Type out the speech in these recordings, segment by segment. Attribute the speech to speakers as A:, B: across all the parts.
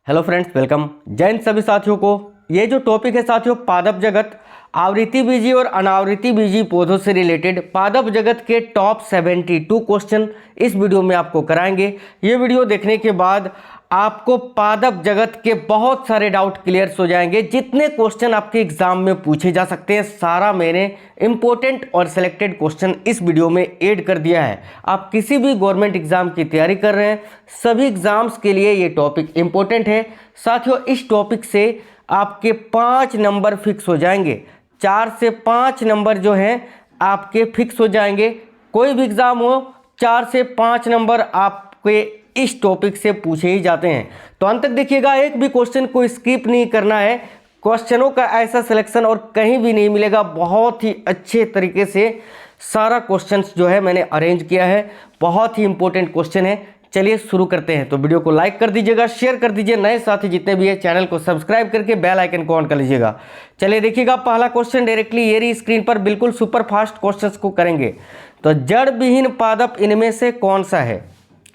A: Hello friends, welcome. जय हिंद सभी साथियों को। ये जो टॉपिक है साथियों, पादप जगत, आवृत्ति बीजी और अनावृत्ति बीजी पौधों से रिलेटेड पादप जगत के टॉप 72 क्वेश्चन इस वीडियो में आपको कराएंगे। ये वीडियो देखने के बाद आपको पादप जगत के बहुत सारे डाउट क्लियर हो जाएंगे। जितने क्वेश्चन आपके एग्जाम में पूछे जा सकते हैं सारा मैंने इंपॉर्टेंट और सिलेक्टेड क्वेश्चन इस वीडियो में ऐड कर दिया है। आप किसी भी गवर्नमेंट एग्जाम की तैयारी कर रहे हैं, सभी एग्जाम्स के लिए ये टॉपिक इंपॉर्टेंट है साथियों। इस टॉपिक से आपके 5 नंबर फिक्स हो जाएंगे। 4 से 5 नंबर जो हैं आपके फिक्स हो जाएंगे। कोई भी एग्जाम हो, 4 से 5 नंबर आपके इस टॉपिक से पूछे ही जाते हैं। तो अंत तक देखिएगा, एक भी क्वेश्चन को स्किप नहीं करना है। क्वेश्चनों का ऐसा सिलेक्शन और कहीं भी नहीं मिलेगा। बहुत ही अच्छे तरीके से सारा क्वेश्चंस जो है मैंने अरेंज किया है। बहुत ही इंपॉर्टेंट क्वेश्चन है। चलिए शुरू करते हैं। तो वीडियो को लाइक कर दीजिएगा, शेयर कर दीजिए, नए साथी जितने भी है चैनल को सब्सक्राइब करके बेल आइकन को ऑन कर लीजिएगा। चलिए देखिएगा, पहला क्वेश्चन डायरेक्टली ये रही स्क्रीन पर, बिल्कुल सुपर फास्ट क्वेश्चंस को करेंगे। तो जड़ विहीन पादप इनमें से कौन सा है?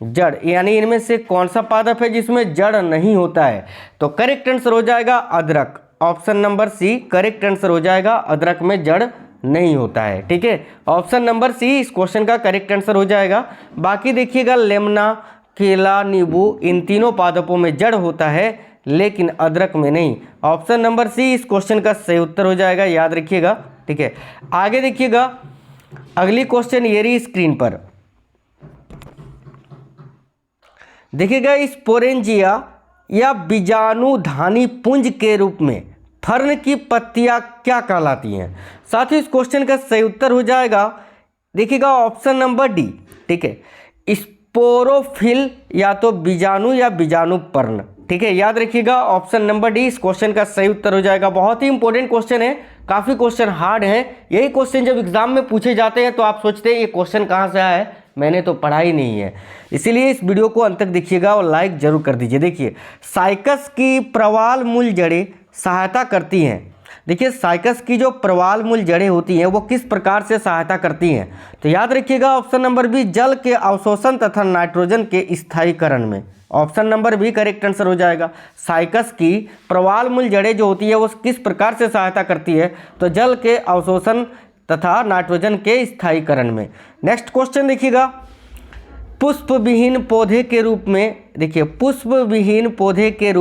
A: जड़ यानी इनमें से कौन सा पादप है जिसमें जड़ नहीं होता है? तो करेक्ट आंसर हो जाएगा अदरक। Option number C correct answer हो जाएगा। अदरक में जड़ नहीं होता है। ठीक है, ऑप्शन नंबर सी इस क्वेश्चन का करेक्ट आंसर हो जाएगा। बाकी देखिएगा, लेमना, केला, नींबू, इन तीनों पादपों में जड़ होता है लेकिन अदरक में नहीं। ऑप्शन नंबर सी इस क्वेश्चन का सही उत्तर हो जाएगा, याद रखिएगा। ठीक है, आगे देखिएगा, अगली क्वेश्चन ये रही स्क्रीन पर। देखिएगा, स्पोरेंजिया या बीजाणुधानी पुंज के रूप में फर्न की पत्तियां क्या कहलाती हैं? साथ ही इस क्वेश्चन का सही उत्तर हो जाएगा, देखिएगा ऑप्शन नंबर डी। ठीक है, स्पोरोफिल या तो बीजाणु या बीजाणुपर्ण। ठीक है, याद रखिएगा ऑप्शन नंबर डी इस क्वेश्चन का सही उत्तर हो जाएगा। बहुत ही इंपॉर्टेंट क्वेश्चन है, काफ़ी क्वेश्चन हार्ड हैं। यही क्वेश्चन जब एग्जाम में पूछे जाते हैं तो आप सोचते हैं ये क्वेश्चन कहाँ से आया है, मैंने तो पढ़ा ही नहीं है। इसीलिए इस वीडियो को अंत तक देखिएगा और लाइक जरूर कर दीजिए। देखिए, साइकस की प्रवाल मूल जड़ें सहायता करती हैं। देखिए, साइकस की जो प्रवाल मूल जड़ें होती हैं वो किस प्रकार से सहायता करती हैं? तो याद रखिएगा ऑप्शन नंबर बी, जल के अवशोषण तथा नाइट्रोजन के स्थायीकरण में। Option number B correct answer हो जाएगा। साइकस की प्रवाल मूल जड़ें जो होती है वो किस प्रकार से सहायता करती है? तो जल के अवशोषण तथा नाइट्रोजन के स्थायीकरण में। नेक्स्ट क्वेश्चन देखिएगा, पुष्प विहीन पौधे के रूप में, देखिए पुष्प विहीन पौधे के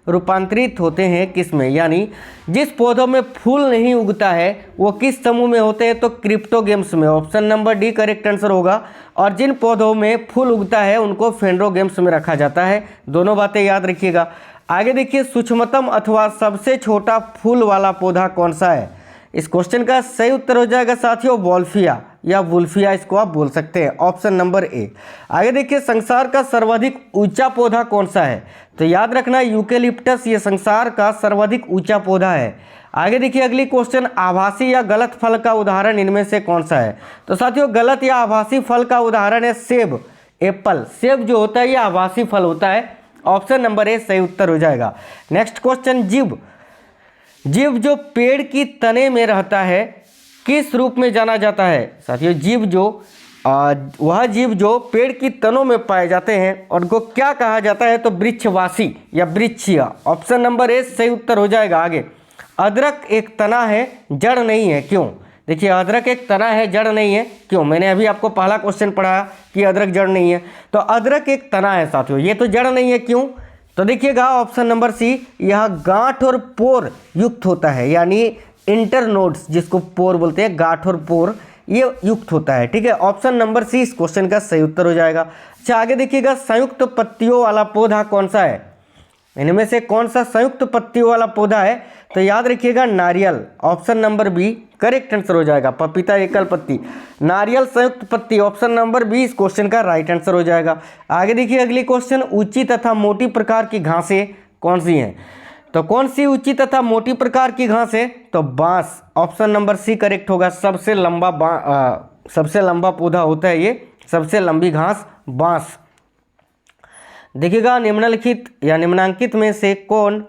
A: रूपांतरित होते हैं किसमें? यानी जिस पौधों में फूल नहीं उगता है वो किस समूह में होते हैं? तो क्रिप्टोगेम्स में। Option number D correct answer होगा। और जिन पौधों में फूल उगता है उनको फेंड्रोगेम्स में रखा जाता है। दोनों बातें याद रखिएगा। आगे देखिए, सूक्ष्मतम अथवा सबसे छोटा फूल वाला पौधा कौन सा है? इस क्वेश्चन का सही उत्तर हो जाएगा साथियों वोल्फिया या वुल्फिया, इसको आप बोल सकते हैं। ऑप्शन नंबर ए। आगे देखिए, संसार का सर्वाधिक ऊंचा पौधा कौन सा है? तो याद रखना यूकेलिप्टस ये संसार का सर्वाधिक ऊंचा पौधा है। आगे देखिए, अगली क्वेश्चन, आभासी या गलत फल का उदाहरण इनमें से कौन सा है? तो साथियों, गलत या आभासी फल का उदाहरण है सेब, एप्पल। सेब जो होता है ये आभासी फल होता है। ऑप्शन नंबर ए सही उत्तर हो जाएगा। नेक्स्ट क्वेश्चन, जीव। जीव जो पेड़ की तने में रहता है किस रूप में जाना जाता है? साथियों, जीव जो वह जीव जो पेड़ की तनों में पाए जाते हैं उनको क्या कहा जाता है? तो वृक्षवासी या वृक्षीय। ऑप्शन नंबर ए सही उत्तर हो जाएगा। आगे, अदरक एक तना है, जड़ नहीं है, क्यों? देखिए, अदरक एक तना है, जड़ नहीं है, क्यों? मैंने अभी आपको पहला क्वेश्चन पढ़ाया कि अदरक जड़ नहीं है। तो अदरक एक तना है साथियों, ये तो जड़ नहीं है, क्यों? तो देखिएगा ऑप्शन नंबर सी, यह गांठ और पोर युक्त होता है, यानी इंटरनोड्स जिसको पोर बोलते हैं, गांठ और पोर ये युक्त होता है। ठीक है, ऑप्शन नंबर सी इस क्वेश्चन का सही उत्तर हो जाएगा। अच्छा, आगे देखिएगा, संयुक्त पत्तियों वाला पौधा कौन सा है? इनमें से कौन सा संयुक्त पत्तियों वाला पौधा है? तो याद रखिएगा नारियल। Option number B correct answer हो जाएगा। पपीता एकल पत्ती, नारियल संयुक्त पत्ती। ऑप्शन नंबर बी इस क्वेश्चन का राइट आंसर हो जाएगा। आगे देखिए, अगली क्वेश्चन, ऊंची तथा मोटी प्रकार की घासें कौन सी हैं? तो कौन सी ऊंची तथा मोटी प्रकार की घास है? तो बांस। ऑप्शन नंबर सी करेक्ट होगा। सबसे लंबा पौधा होता है ये, सबसे लंबी घास बांस। देखिएगा, निम्नलिखित या निम्नांकित में से कौन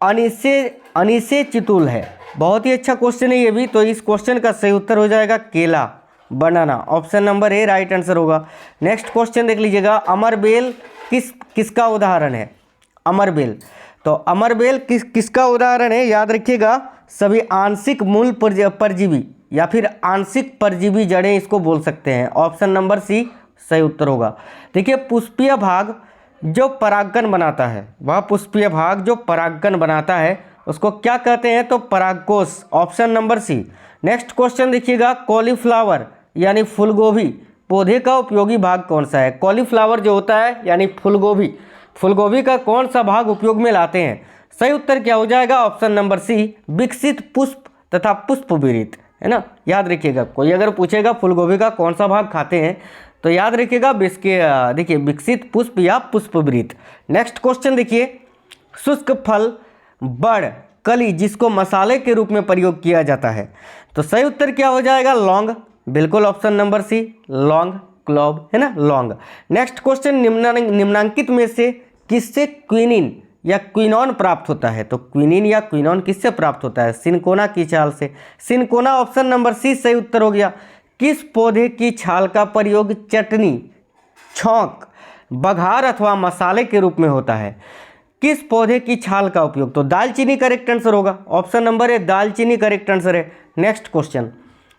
A: अनिसे चितुल है? बहुत ही अच्छा क्वेश्चन है ये भी। तो इस क्वेश्चन का सही उत्तर हो जाएगा केला, banana. Option number A right answer होगा। नेक्स्ट क्वेश्चन देख लीजिएगा, अमरबेल किसका उदाहरण है? अमरबेल। तो अमरबेल किसका उदाहरण है, याद रखिएगा, सभी आंशिक मूल परजीवी या फिर आंशिक परजीवी जड़ें इसको बोल सकते हैं। ऑप्शन नंबर सी सही उत्तर होगा। देखिए, पुष्पीय भाग जो परागकण बनाता है, वह पुष्पीय भाग जो परागकण बनाता है उसको क्या कहते हैं, तो परागकोश। Option number C. Next question देखिएगा, कॉलीफ्लावर यानी फूलगोभी पौधे का उपयोगी भाग कौन सा है। कॉलीफ्लावर जो होता है यानी फूलगोभी का कौन सा भाग उपयोग में लाते हैं। सही उत्तर क्या हो जाएगा, ऑप्शन नंबर सी, विकसित पुष्प तथा पुष्पविरित, है ना। याद रखिएगा, कोई अगर पूछेगा फूलगोभी का कौन सा भाग खाते हैं तो याद रखिएगा देखिए विकसित पुष्प या पुष्पविरित। नेक्स्ट क्वेश्चन देखिए, शुष्क फल बड़ कली जिसको मसाले के रूप में प्रयोग किया जाता है, तो सही उत्तर क्या हो जाएगा, लौंग। बिल्कुल ऑप्शन नंबर सी, लौंग, क्लोव, है ना, लौंग। नेक्स्ट क्वेश्चन, निम्नांकित में से किससे क्विनिन या क्विनॉन प्राप्त होता है। तो क्विनिन या क्विनॉन किससे प्राप्त होता है, सिनकोना की छाल से। सिनकोना ऑप्शन नंबर सी सही उत्तर हो गया। किस पौधे की छाल का प्रयोग चटनी, छौंक, बघार अथवा मसाले के रूप में होता है। किस पौधे की छाल का उपयोग, तो दालचीनी करेक्ट आंसर होगा। ऑप्शन नंबर ए, दालचीनी करेक्ट आंसर है। नेक्स्ट क्वेश्चन,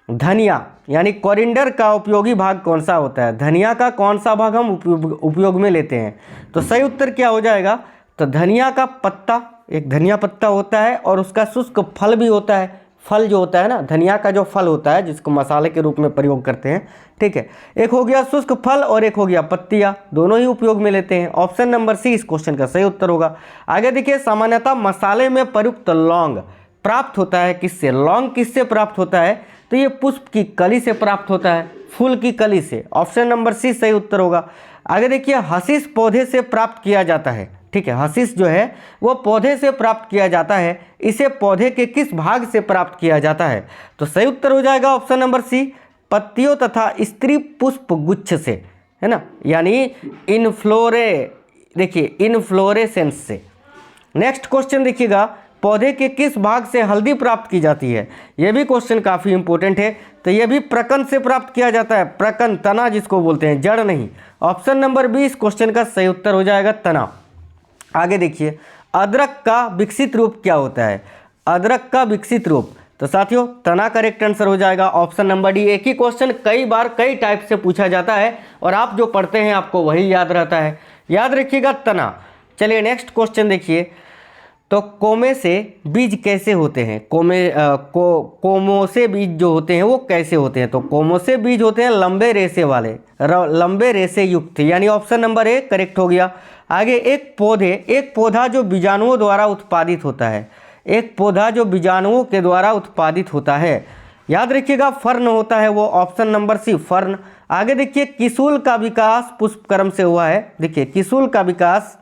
A: धनिया यानी कोरिंडर का उपयोगी भाग कौन सा होता है। धनिया का कौन सा भाग हम उपयोग में लेते हैं, तो सही उत्तर क्या हो जाएगा, तो धनिया का पत्ता, एक धनिया पत्ता होता है और उसका शुष्क फल भी होता है। फल जो होता है ना, धनिया का जो फल होता है जिसको मसाले के रूप में प्रयोग करते हैं, ठीक है। एक हो गया शुष्क फल और एक हो गया पत्तियाँ, दोनों ही उपयोग में लेते हैं। ऑप्शन नंबर सी इस क्वेश्चन का सही उत्तर होगा। आगे देखिए, सामान्यतः मसाले में प्रयुक्त लौंग प्राप्त होता है किससे। लौंग किससे प्राप्त होता है, तो ये पुष्प की कली से प्राप्त होता है, फूल की कली से। ऑप्शन नंबर सी सही उत्तर होगा। आगे देखिए, हशीश पौधे से प्राप्त किया जाता है, ठीक है। हशीश जो है वो पौधे से प्राप्त किया जाता है। इसे पौधे के किस भाग से प्राप्त किया जाता है, तो सही उत्तर हो जाएगा ऑप्शन नंबर सी, पत्तियों तथा स्त्री पुष्प गुच्छ से, है ना, यानी इनफ्लोरेसेंस से। नेक्स्ट क्वेश्चन देखिएगा, पौधे के किस भाग से हल्दी प्राप्त की जाती है। यह भी क्वेश्चन काफ़ी इंपॉर्टेंट है। तो यह भी प्रकन से प्राप्त किया जाता है, प्रकन, तना जिसको बोलते हैं, जड़ नहीं। ऑप्शन नंबर बी इस क्वेश्चन का सही उत्तर हो जाएगा, तना। आगे देखिए, अदरक का विकसित रूप क्या होता है। अदरक का विकसित रूप, तो साथियों तना करेक्ट आंसर हो जाएगा। Option number D. एक ही क्वेश्चन कई बार कई टाइप से पूछा जाता है और आप जो पढ़ते हैं आपको वही याद रहता है, याद रखिएगा, तना। चलिए नेक्स्ट क्वेश्चन देखिए, तो कोमे से बीज कैसे होते हैं। कोमो से बीज जो होते हैं वो कैसे होते हैं, तो कोमो से बीज होते हैं लंबे रेशे वाले, लंबे रेशे युक्त, यानी ऑप्शन नंबर ए करेक्ट हो गया। आगे, एक पौधा जो बीजाणुओं द्वारा उत्पादित होता है, एक पौधा जो बीजाणुओं के द्वारा उत्पादित होता है, याद रखिएगा, फर्न होता है वो। Option number C, fern. आगे देखिए, किसूल का विकास पुष्पक्रम से हुआ है। देखिए, किसूल का विकास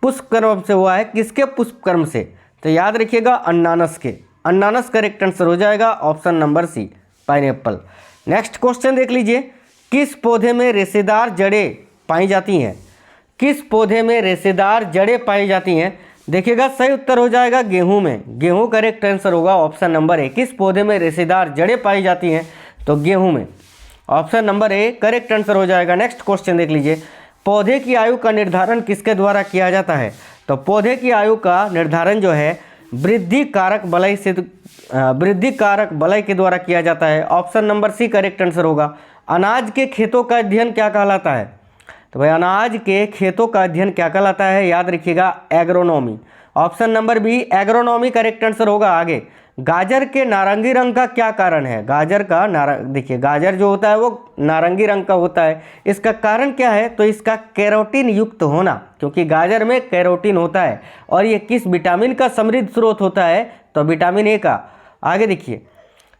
A: पुष्पक्रम से हुआ है, किसके पुष्पक्रम से, तो याद रखिएगा अन्नानस के। अन्नानस करेक्ट आंसर हो जाएगा, option number C, pineapple. Next question देख लीजिए, किस पौधे में रेशेदार जड़ें पाई जाती हैं। किस पौधे में रेशेदार जड़ें पाई जाती हैं, देखिएगा सही उत्तर हो जाएगा गेहूं में। गेहूं करेक्ट आंसर होगा, ऑप्शन नंबर ए। किस पौधे में रेशेदार जड़ें पाई जाती हैं, तो गेहूं में। Option number A correct answer हो जाएगा। नेक्स्ट क्वेश्चन देख लीजिए, पौधे की आयु का निर्धारण किसके द्वारा किया जाता है। तो पौधे की आयु का निर्धारण जो है वृद्धि कारक बलय के द्वारा किया जाता है। Option number C correct answer होगा। अनाज के खेतों का अध्ययन क्या कहलाता है, तो भाई अनाज के खेतों का अध्ययन क्या कहलाता है, याद रखिएगा agronomy. Option number B agronomy correct answer होगा। आगे, गाजर के नारंगी रंग का क्या कारण है। गाजर का देखिए, गाजर जो होता है वो नारंगी रंग का होता है, इसका कारण क्या है, तो इसका कैरोटीन युक्त होना, क्योंकि गाजर में कैरोटीन होता है और ये किस विटामिन का समृद्ध स्रोत होता है, तो विटामिन ए का। आगे देखिए,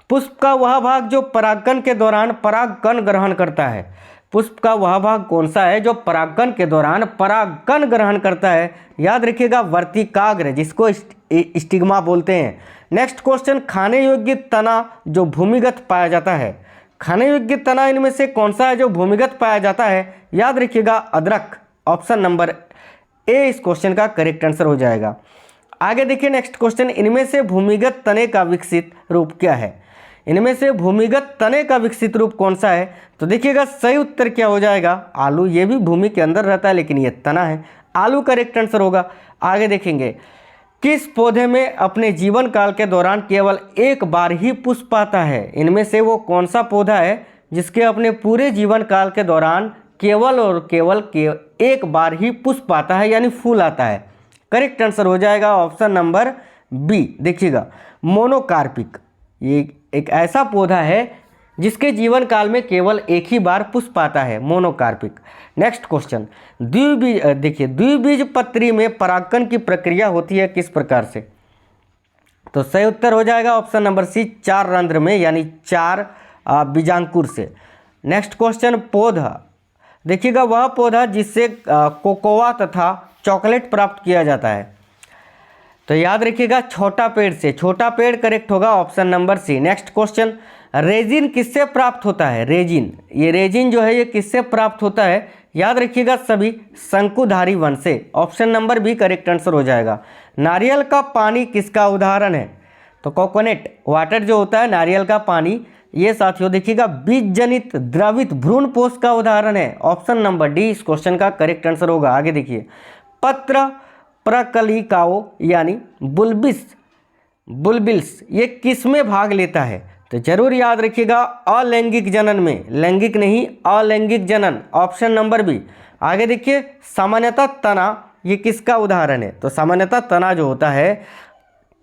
A: पुष्प का वह भाग जो परागकण के दौरान परागकण ग्रहण करता है। पुष्प का वह भाग कौन सा है जो परागकण के दौरान परागकण ग्रहण करता है, याद रखिएगा वर्तिकाग्र, जिसको स्टिग्मा बोलते हैं। नेक्स्ट क्वेश्चन, खाने योग्य तना जो भूमिगत पाया जाता है। खाने योग्य तना इनमें से कौन सा है जो भूमिगत पाया जाता है, याद रखिएगा अदरक। ऑप्शन नंबर ए इस क्वेश्चन का करेक्ट आंसर हो जाएगा। आगे देखिए नेक्स्ट क्वेश्चन, इनमें से भूमिगत तने का विकसित रूप क्या है। इनमें से भूमिगत तने का विकसित रूप कौन सा है, तो देखिएगा सही उत्तर क्या हो जाएगा, आलू। ये भी भूमि के अंदर रहता है लेकिन ये तना है। आलू करेक्ट आंसर होगा। आगे देखेंगे, किस पौधे में अपने जीवन काल के दौरान केवल एक बार ही पुष्प आता है? इनमें से वो कौन सा पौधा है जिसके अपने पूरे जीवन काल के दौरान केवल और केवल एक बार ही पुष्प आता है, यानी फूल आता है? करेक्ट आंसर हो जाएगा ऑप्शन नंबर बी। देखिएगा, मोनोकार्पिक, ये एक ऐसा पौधा है जिसके जीवन काल में केवल एक ही बार पुष्प आता है, मोनोकार्पिक। नेक्स्ट क्वेश्चन, द्विबीज, देखिए द्विबीजपत्री में परागकण की प्रक्रिया होती है किस प्रकार से? तो सही उत्तर हो जाएगा ऑप्शन नंबर सी, 4 रंध्र में, यानी 4 बीजांकुर से। नेक्स्ट क्वेश्चन, पौधा, देखिएगा वह पौधा जिससे कोकोआ तथा चॉकलेट प्राप्त किया जाता है। तो याद रखिएगा छोटा पेड़ से, छोटा पेड़ करेक्ट होगा option number C. Next question, resin किससे प्राप्त होता है? रेजिन, ये रेजिन जो है ये किससे प्राप्त होता है? याद रखिएगा सभी, शंकुधारी वन से। Option number B correct answer हो जाएगा। नारियल का पानी किसका उदाहरण है? तो कोकोनट वाटर जो होता है, नारियल का पानी, ये साथियों देखिएगा बीज जनित द्रवित भ्रूण पोष का उदाहरण है। ऑप्शन नंबर डी इस क्वेश्चन का करेक्ट आंसर होगा। आगे देखिए, पत्र प्रकलिकाओं यानी बुलबिल्स ये किस में भाग लेता है? तो जरूर याद रखिएगा अलैंगिक जनन में, लैंगिक नहीं अलैंगिक जनन, ऑप्शन नंबर बी। आगे देखिए, सामान्यतः तना ये किसका उदाहरण है? तो सामान्यतः तना जो होता है,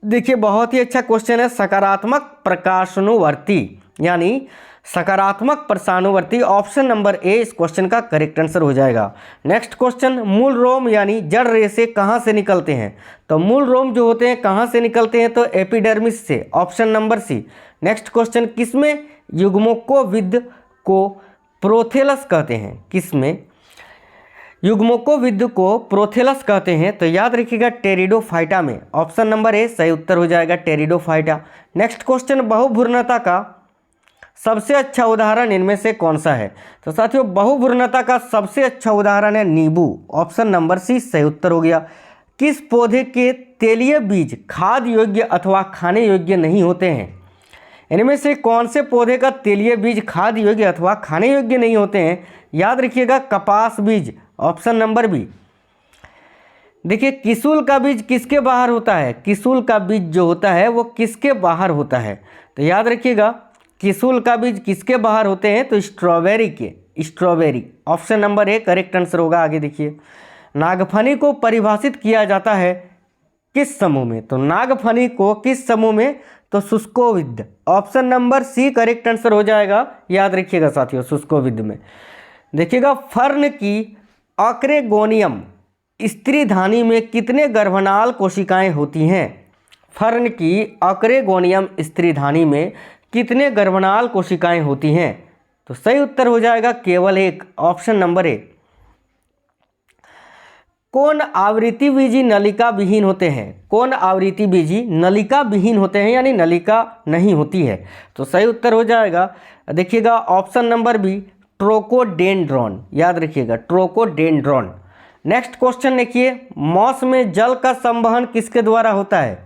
A: देखिए बहुत ही अच्छा क्वेश्चन है, सकारात्मक प्रकाशानुवर्ती यानी सकारात्मक प्रसानुवर्ती। ऑप्शन नंबर ए इस क्वेश्चन का करेक्ट आंसर हो जाएगा। नेक्स्ट क्वेश्चन, मूल रोम यानी जड़ रेशे कहाँ से निकलते हैं? तो मूल रोम जो होते हैं कहाँ से निकलते हैं? तो एपिडर्मिस से। Option number C. Next question, किसमें युग्मकोविद को प्रोथेलस कहते हैं? किसमें युग्मकोविद को प्रोथेलस कहते हैं? तो याद रखिएगा टेरिडोफाइटा में। ऑप्शन नंबर ए सही उत्तर हो जाएगा, टेरिडोफाइटा। नेक्स्ट क्वेश्चन, बहुभ्रूणता का सबसे अच्छा उदाहरण इनमें से कौन सा है? तो साथियों बहुभ्रूणता का सबसे अच्छा उदाहरण है नींबू। ऑप्शन नंबर सी सही उत्तर हो गया। किस पौधे के तेलीय बीज खाद्य योग्य अथवा खाने योग्य नहीं होते हैं? इनमें से कौन से पौधे का तेलीय बीज खाद्य योग्य अथवा खाने योग्य नहीं होते हैं? याद रखिएगा कपास बीज। Option number B. देखिए, किसूल का बीज किसके बाहर होता है? किसूल का बीज जो होता है वो किसके बाहर होता है? तो याद रखिएगा किसूल का बीज किसके बाहर होते हैं? तो स्ट्रॉबेरी के, strawberry. Option number A correct answer होगा। आगे देखिए, नागफनी को परिभाषित किया जाता है किस समूह में? तो नागफनी को किस समूह में? तो शुष्कोविद। Option number C correct answer हो जाएगा। याद रखिएगा साथियों शुष्कोविद में। देखिएगा, फर्न की अक्रेगोनियम स्त्रीधानी में कितने गर्भनाल कोशिकाएं होती हैं? फर्न की अक्रेगोनियम स्त्रीधानी में कितने गर्भनाल कोशिकाएं होती हैं? तो सही उत्तर हो जाएगा केवल एक, ऑप्शन नंबर ए। कौन आवृत्ति बीजी नलिका विहीन होते हैं? कौन आवृत्ति बीजी नलिका विहीन होते हैं, यानी नलिका नहीं होती है? तो सही उत्तर हो जाएगा, देखिएगा ऑप्शन नंबर बी, ट्रोकोडेंड्रॉन। याद रखिएगा ट्रोकोडेंड्रॉन। नेक्स्ट क्वेश्चन देखिए, मौस में जल का संवहन किसके द्वारा होता है?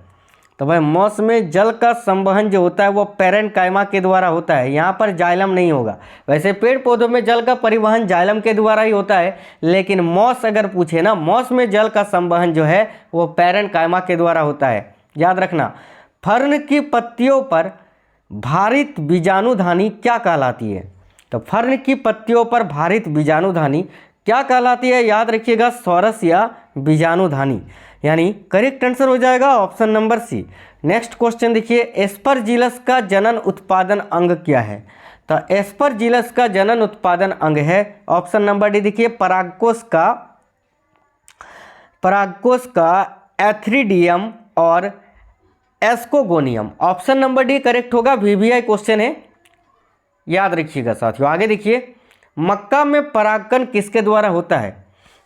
A: तो भाई मौस में जल का संवहन जो होता है वो पैरेन्काइमा के द्वारा होता है, यहाँ पर जाइलम नहीं होगा। वैसे पेड़ पौधों में जल का परिवहन जाइलम के द्वारा ही होता है, लेकिन मौस अगर पूछे ना, मौस में जल का संवहन जो है वो पैरेन्काइमा के द्वारा होता है। याद रखना, फर्न की पत्तियों पर भारित बीजाणुधानी क्या कहलाती है? तो फर्न की पत्तियों पर भारित बीजाणुधानी क्या कहलाती है? याद रखिएगा सौरस या बीजाणुधानी, यानी करेक्ट आंसर हो जाएगा option number C. Next question देखिए, एस्परजिलस का जनन उत्पादन अंग क्या है? तो एस्परजिलस का जनन उत्पादन अंग है ऑप्शन नंबर डी। देखिए परागकोश का एथ्रीडियम और ascogonium. Option number D correct होगा, वीवीआई क्वेश्चन है, याद रखिएगा साथियों। आगे देखिए, मक्का में परागकण किसके द्वारा होता है?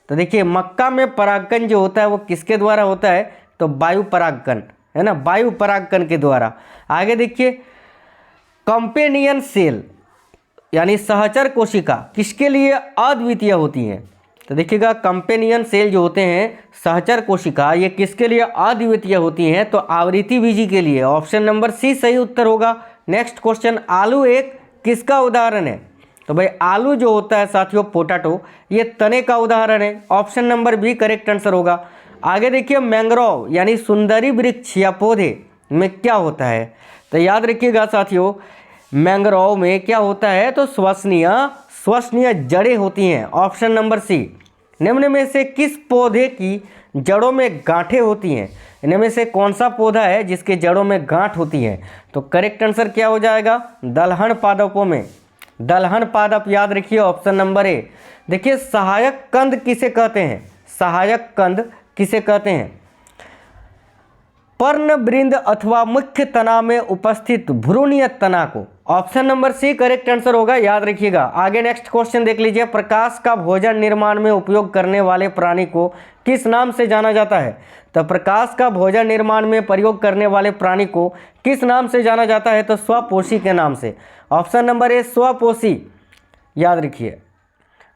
A: तो देखिए मक्का में परागकण जो होता है वो किसके द्वारा होता है? तो वायु परागकण, है ना, वायु परागकण के द्वारा। आगे देखिए, कंपेनियन सेल यानी सहचर कोशिका किसके लिए अद्वितीय होती हैं? तो देखिएगा कंपेनियन सेल जो होते हैं, सहचर कोशिका, ये किसके लिए अद्वितीय होती हैं? तो आवृत्ति बीजी के लिए। ऑप्शन नंबर सी सही उत्तर होगा। नेक्स्ट क्वेश्चन, आलू एक किसका उदाहरण है? तो भाई आलू जो होता है साथियों, पोटैटो, ये तने का उदाहरण है। Option number B correct answer होगा। आगे देखिए, मैंग्रोव यानी सुंदरी वृक्ष या पौधे में क्या होता है? तो याद रखिएगा साथियों, मैंग्रोव में क्या होता है? तो श्वसनीय जड़ें होती हैं। Option number C. निम्न में से किस पौधे की जड़ों में गांठें होती हैं? इनमें से कौन सा पौधा है जिसके जड़ों में गांठ होती है? तो करेक्ट आंसर क्या हो जाएगा? दलहन पादपों में। दलहन पादप याद रखिए, ऑप्शन नंबर ए। देखिए, सहायक कंद किसे कहते हैं? सहायक कंद किसे कहते हैं? पर्णवृंद अथवा मुख्य तना में उपस्थित भ्रूणीय तना को। Option number C correct answer होगा, याद रखिएगा। आगे नेक्स्ट क्वेश्चन देख लीजिए, प्रकाश का भोजन निर्माण में उपयोग करने वाले प्राणी को किस नाम से जाना जाता है? तो प्रकाश का भोजन निर्माण में प्रयोग करने वाले प्राणी को किस नाम से जाना जाता है? तो स्वपोषी के नाम से। ऑप्शन नंबर ए स्वपोषी, याद रखिए।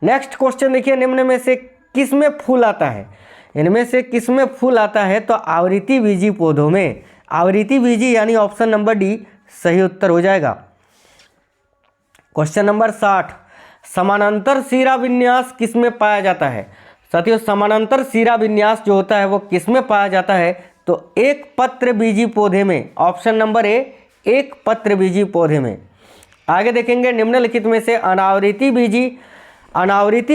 A: नेक्स्ट क्वेश्चन देखिए, निम्न में से किस में फूल आता है? इनमें से किस में फूल आता है? तो आवृत्ति बीजी पौधों में। आवृत्ति बीजी यानी ऑप्शन नंबर डी सही उत्तर हो जाएगा। क्वेश्चन नंबर 60, समानांतर शिरा विन्यास किस में पाया जाता है? साथियों, समानांतर शिरा विन्यास जो होता है वो किस में पाया जाता है? तो एक पत्र बीजी पौधे में। ऑप्शन नंबर ए एक पत्र बीजी पौधे में। आगे देखेंगे, निम्नलिखित में से अनावृत्ति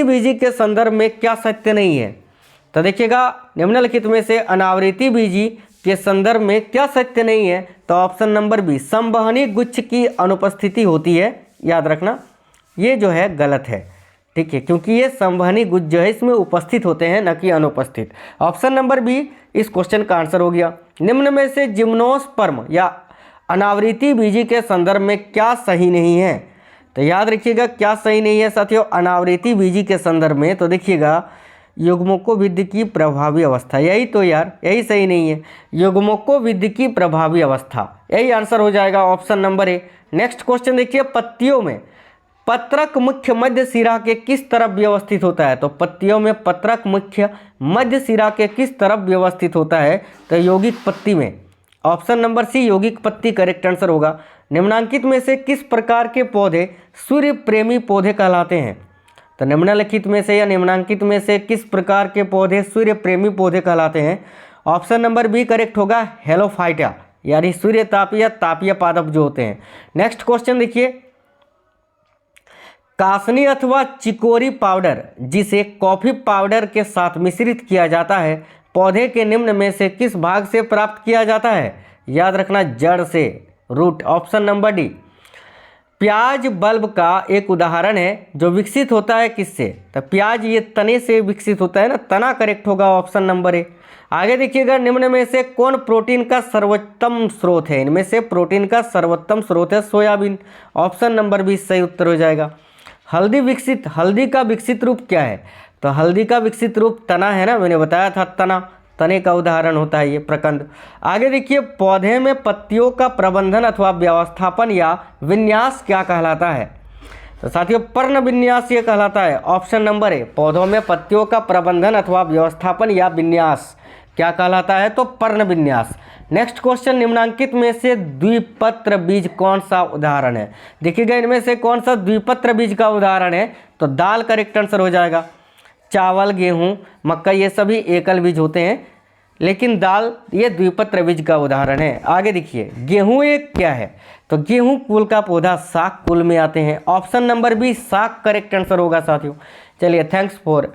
A: बीजी के संदर्भ में क्या सत्य नहीं है? तो देखिएगा, निम्नलिखित में से अनावृत्ति बीजी के संदर्भ में क्या सत्य नहीं है? तो ऑप्शन नंबर बी संवहनी गुच्छ की अनुपस्थिति होती है। याद रखना, ये जो है गलत है, ठीक है, क्योंकि ये संवहनी गुच्छ जो है इसमें उपस्थित होते हैं, न कि अनुपस्थित। ऑप्शन नंबर बी इस क्वेश्चन का आंसर हो गया। निम्न में से जिम्नोस्पर्म या अनावृत्ति बीजी के संदर्भ में क्या सही नहीं है? तो याद रखिएगा, क्या सही नहीं है साथियों अनावृत्ति बीजी के संदर्भ में? तो देखिएगा, युग्मकोविद्धि की प्रभावी अवस्था, यही तो यार, यही सही नहीं है। युग्मकोविद्धि की प्रभावी अवस्था, यही आंसर हो जाएगा, ऑप्शन नंबर ए। नेक्स्ट क्वेश्चन देखिए, पत्तियों में पत्रक मुख्य मध्य सिरा के किस तरफ व्यवस्थित होता है? तो पत्तियों में पत्रक मुख्य मध्य सिरा के किस तरफ व्यवस्थित होता है? तो यौगिक पत्ती में। ऑप्शन नंबर सी यौगिक पत्ती करेक्ट आंसर होगा। निम्नांकित में से किस प्रकार के पौधे सूर्य प्रेमी पौधे कहलाते हैं? तो निम्नलिखित में से या निम्नांकित में से किस प्रकार के पौधे सूर्य प्रेमी पौधे कहलाते हैं? ऑप्शन नंबर बी करेक्ट होगा, हेलोफाइटा, यानी सूर्य तापीय तापीय पादप जो होते हैं। नेक्स्ट क्वेश्चन देखिए, कासनी अथवा चिकोरी पाउडर जिसे कॉफी पाउडर के साथ मिश्रित किया जाता है, पौधे के निम्न में से किस भाग से प्राप्त किया जाता है? याद रखना, जड़ से, रूट। Option number D. प्याज बल्ब का एक उदाहरण है जो विकसित होता है किससे? तो प्याज ये तने से विकसित होता है ना, तना करेक्ट होगा, ऑप्शन नंबर ए। आगे देखिएगा, निम्न में से कौन प्रोटीन का सर्वोत्तम स्रोत है? इनमें से प्रोटीन का सर्वोत्तम स्रोत है सोयाबीन। ऑप्शन नंबर बी सही उत्तर हो जाएगा। हल्दी का विकसित रूप क्या है? तो हल्दी का विकसित रूप तना है ना, मैंने बताया था, तने का उदाहरण होता है ये प्रकंद। आगे देखिए, पौधे में पत्तियों का प्रबंधन अथवा व्यवस्थापन या विन्यास क्या कहलाता है? तो साथियों पर्ण विन्यास ये कहलाता है। ऑप्शन नंबर ए, पौधों में पत्तियों का प्रबंधन अथवा व्यवस्थापन या विन्यास क्या कहलाता है? तो पर्ण विन्यास। नेक्स्ट क्वेश्चन, निम्नांकित में से द्विपत्र बीज कौन सा उदाहरण है? देखिएगा, इनमें से कौन सा द्विपत्र बीज का उदाहरण है? तो दाल करेक्ट आंसर हो जाएगा। चावल, गेहूं, मक्का ये सभी एकल बीज होते हैं, लेकिन दाल ये द्विपत्र बीज का उदाहरण है। आगे देखिए, गेहूं एक क्या है? तो गेहूं कुल का पौधा साग कुल में आते हैं। ऑप्शन नंबर बी साग करेक्ट आंसर होगा साथियों। चलिए, thanks for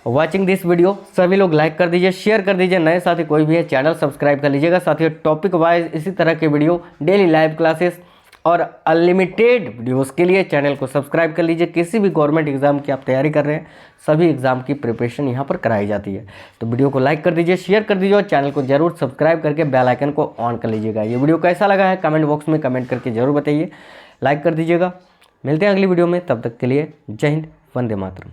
A: watching this video. सभी लोग लाइक कर दीजिए, शेयर कर दीजिए, नए साथी कोई भी है चैनल सब्सक्राइब कर लीजिएगा। साथियों टॉपिक वाइज इसी तरह के वीडियो, डेली लाइव क्लासेस और अनलिमिटेड वीडियोस के लिए चैनल को सब्सक्राइब कर लीजिए। किसी भी गवर्नमेंट एग्जाम की आप तैयारी कर रहे हैं, सभी एग्जाम की प्रिपरेशन यहाँ पर कराई जाती है। तो वीडियो को लाइक कर दीजिए, शेयर कर दीजिए और चैनल को जरूर सब्सक्राइब करके बेल आइकन को ऑन कर लीजिएगा। ये वीडियो कैसा लगा है कमेंट बॉक्स में कमेंट करके जरूर बताइए, लाइक कर दीजिएगा। मिलते हैं अगली वीडियो में, तब तक के लिए जय हिंद, वंदे मातरम।